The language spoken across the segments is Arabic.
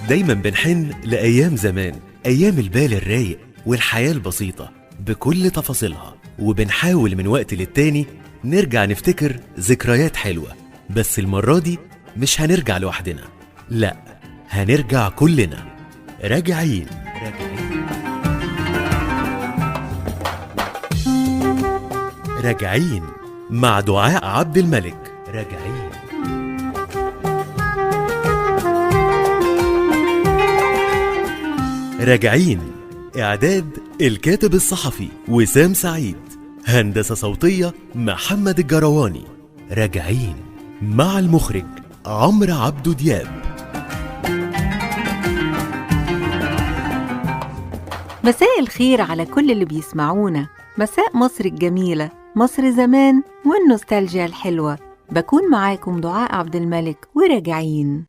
دايما بنحن لأيام زمان، أيام البال الرايق والحياة البسيطة بكل تفاصيلها، وبنحاول من وقت للتاني نرجع نفتكر ذكريات حلوة. بس المرة دي مش هنرجع لوحدنا، لا، هنرجع كلنا راجعين. راجعين مع دعاء عبد الملك. راجعين. راجعين إعداد الكاتب الصحفي وسام سعيد، هندسة صوتية محمد الجرواني. راجعين مع المخرج عمرو عبدو دياب. مساء الخير على كل اللي بيسمعونا، مساء مصر الجميلة، مصر زمان والنوستالجيا الحلوة. بكون معاكم دعاء عبد الملك وراجعين.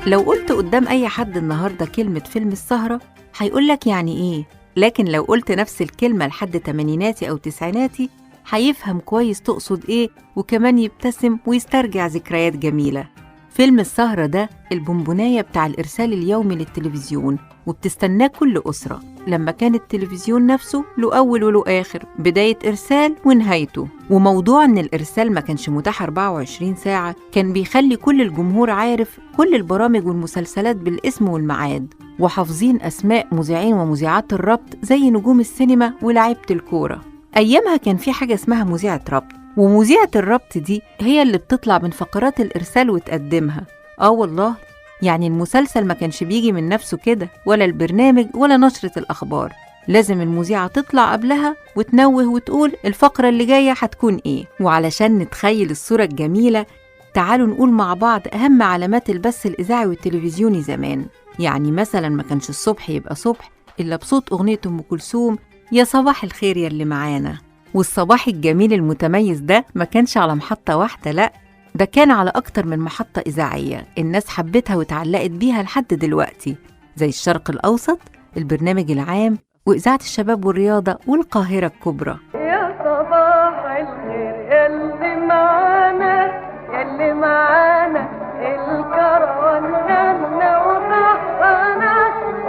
لو قلت قدام أي حد النهاردة كلمة فيلم السهرة هيقولك يعني إيه، لكن لو قلت نفس الكلمة لحد تمانيناتي أو تسعيناتي هيفهم كويس تقصد إيه، وكمان يبتسم ويسترجع ذكريات جميلة. فيلم السهرة ده البونبوناية بتاع الإرسال اليومي للتلفزيون، وبتستناه كل أسرة لما كان التلفزيون نفسه له أول وله آخر، بداية إرسال ونهايته. وموضوع إن الإرسال ما كانش متاح 24 ساعة كان بيخلي كل الجمهور عارف كل البرامج والمسلسلات بالاسم والميعاد، وحافظين أسماء مذيعين ومذيعات الربط زي نجوم السينما ولاعيبة الكورة. أيامها كان في حاجة اسمها مذيعة ربط، ومذيعة الربط دي هي اللي بتطلع من فقرات الإرسال وتقدمها. والله يعني المسلسل ما كانش بيجي من نفسه كده، ولا البرنامج ولا نشرة الأخبار، لازم المذيعة تطلع قبلها وتنوه وتقول الفقرة اللي جاية هتكون إيه. وعلشان نتخيل الصورة الجميلة تعالوا نقول مع بعض أهم علامات البث الإذاعي والتلفزيوني زمان. يعني مثلا ما كانش الصبح يبقى صبح إلا بصوت أغنية أم كلثوم يا صباح الخير يا اللي معانا. والصباح الجميل المتميز ده ما كانش على محطة واحدة، لأ، ده كان على أكتر من محطة إذاعية الناس حبتها وتعلقت بيها لحد دلوقتي، زي الشرق الأوسط، البرنامج العام، وإذاعة الشباب والرياضة، والقاهرة الكبرى. يا صباح الخير يلي معانا يلي معانا، الكروان غنى وضحانا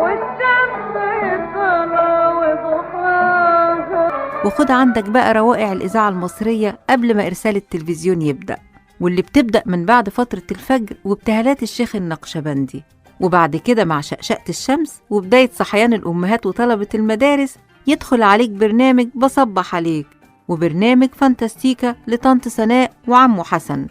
والشمس طالعة وضحاها. وخد عندك بقى روائع الإذاعة المصرية قبل ما إرسال التلفزيون يبدأ، واللي بتبدأ من بعد فترة الفجر وابتهالات الشيخ النقشبندي، وبعد كده مع شقشقة الشمس وبداية صحيان الأمهات وطلبة المدارس يدخل عليك برنامج بصبح عليك، وبرنامج فانتاستيكا لطنط سناء وعمو حسن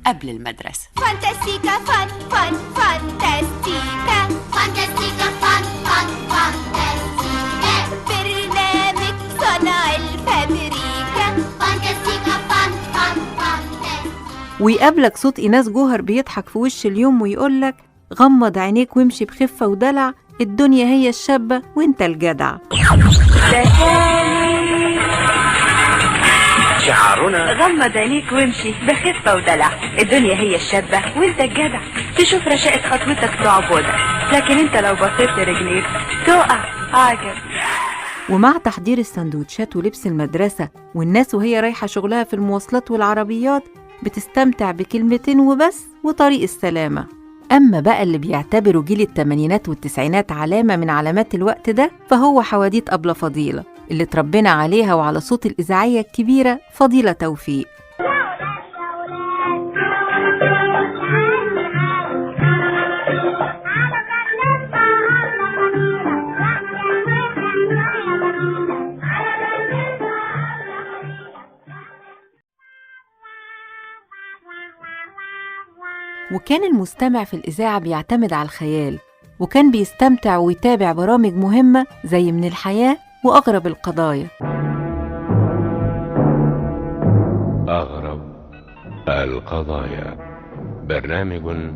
قبل المدرسة. فانتاستيكا فان فان فانتاستيكا فانتاستيكا فان فان فانتاستيكا، برنامج صنع الفابريكا فانتاستيكا فان فان فانتاستيكا. ويقابلك صوت إيناس جوهر بيضحك في وش اليوم ويقولك غمض عينيك وامشي بخفة ودلع، الدنيا هي الشابة وانت الجدع. شعارنا غمض عينيك وامشي بخفة ودلع، الدنيا هي الشابة وانت الجدع. تشوف رشاقة خطوتك تعبدك، لكن انت لو بصيت لرجليك تقع. عجب. ومع تحضير السندوتشات ولبس المدرسة والناس وهي رايحة شغلها في المواصلات والعربيات بتستمتع بكلمتين وبس وطريق السلامة. أما بقى اللي بيعتبروا جيل التمانينات والتسعينات علامة من علامات الوقت ده فهو حواديت أبلة فضيلة اللي تربينا عليها وعلى صوت الإذاعية الكبيرة فضيلة توفيق. وكان المستمع في الإذاعة بيعتمد على الخيال، وكان بيستمتع ويتابع برامج مهمة زي من الحياة وأغرب القضايا. أغرب القضايا، برنامج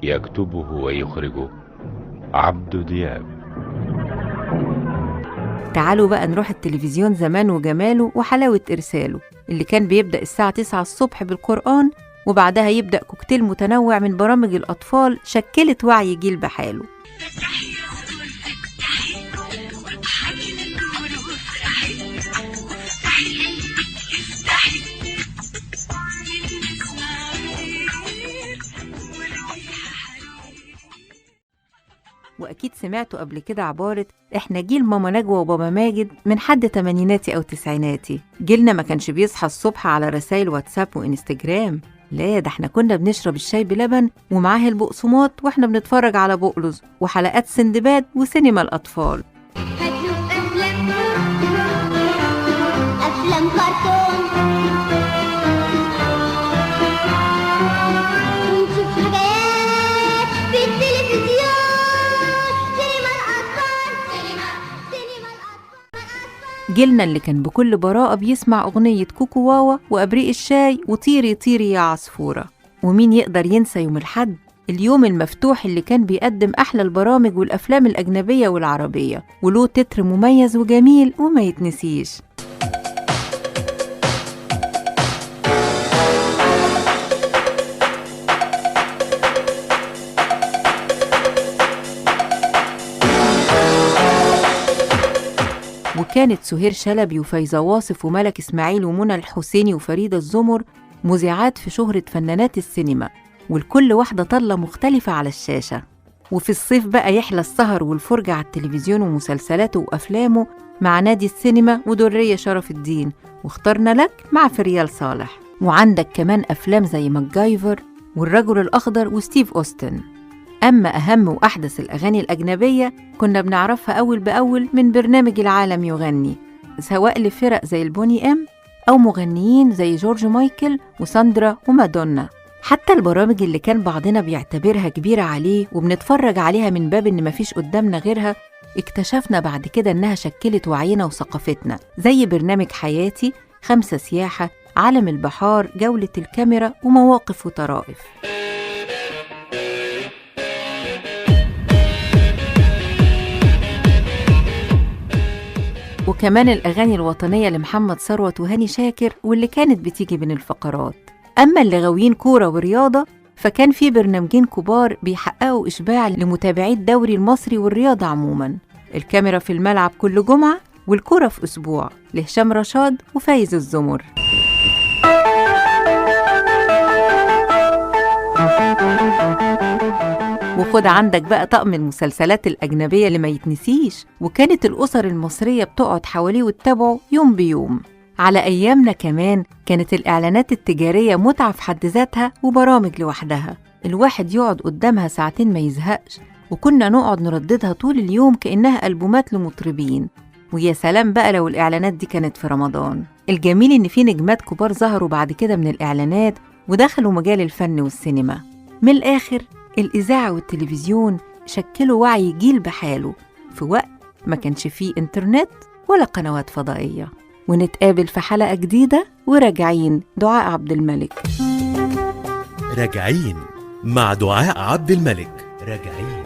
يكتبه ويخرجه عبدو دياب. تعالوا بقى نروح التلفزيون زمان وجماله وحلاوة إرساله، اللي كان بيبدأ الساعة 9 الصبح بالقرآن، وبعدها يبدأ كوكتيل متنوع من برامج الأطفال شكلت وعي جيل بحاله. وأكيد سمعتوا قبل كده عبارة إحنا جيل ماما نجوى وبابا ماجد من حد تمانيناتي أو تسعيناتي. جيلنا ما كانش بيصحى الصبح على رسائل واتساب وإنستجرام، لا ده احنا كنا بنشرب الشاي بلبن ومعاه البقسماط واحنا بنتفرج على بقلز وحلقات سندباد وسينما الأطفال. هاتوا أفلام كرتون ونشوف حاجات في التلفزيون. سينما الأطفال، سينما الأطفال. جيلنا اللي كان بكل براءة بيسمع أغنية كوكو واوا وأبريق الشاي وطيري طيري يا عصفورة. ومين يقدر ينسى يوم الحد، اليوم المفتوح اللي كان بيقدم أحلى البرامج والأفلام الأجنبية والعربية، وله تتر مميز وجميل وما يتنسيش. وكانت سهير شلبي وفايزة واصف وملك إسماعيل ومنى الحسيني وفريدة الزمر مذيعات في شهرة فنانات السينما، والكل واحدة طلة مختلفة على الشاشة. وفي الصيف بقى يحلى السهر والفرجة على التلفزيون ومسلسلاته وأفلامه مع نادي السينما ودرية شرف الدين واخترنا لك مع فريال صالح. وعندك كمان أفلام زي ماكجايفر والرجل الأخضر وستيف أوستن. أما أهم وأحدث الأغاني الأجنبية كنا بنعرفها أول بأول من برنامج العالم يغني، سواء لفرق زي البوني إم أو مغنيين زي جورج مايكل وساندرا ومادونا. حتى البرامج اللي كان بعضنا بيعتبرها كبيرة عليه وبنتفرج عليها من باب إن مفيش قدامنا غيرها، اكتشفنا بعد كده إنها شكلت وعينا وثقافتنا، زي برنامج حياتي، 5 سياحة، عالم البحار، جولة الكاميرا، ومواقف وطرائف. وكمان الأغاني الوطنية لمحمد ثروت وهاني شاكر واللي كانت بتيجي بين الفقرات. أما اللي غاويين كورة ورياضة فكان في برنامجين كبار بيحققوا إشباع لمتابعي الدوري المصري والرياضة عموماً، الكاميرا في الملعب كل جمعة والكورة في أسبوع لهشام رشاد وفايز الزمر. وخد عندك بقى طقم المسلسلات الأجنبية اللي ما يتنسيش، وكانت الأسر المصرية بتقعد حواليه وتتابعه يوم بيوم. على أيامنا كمان كانت الإعلانات التجارية متعة في حد ذاتها وبرامج لوحدها، الواحد يقعد قدامها ساعتين ما يزهقش، وكنا نقعد نرددها طول اليوم كأنها ألبومات لمطربين. ويا سلام بقى لو الإعلانات دي كانت في رمضان. الجميل إن في نجمات كبار ظهروا بعد كده من الإعلانات ودخلوا مجال الفن والسينما. من الآخر الإذاعة والتلفزيون شكلوا وعي جيل بحاله في وقت ما كانش فيه إنترنت ولا قنوات فضائية. ونتقابل في حلقة جديدة وراجعين دعاء عبد الملك. راجعين مع دعاء عبد الملك. راجعين.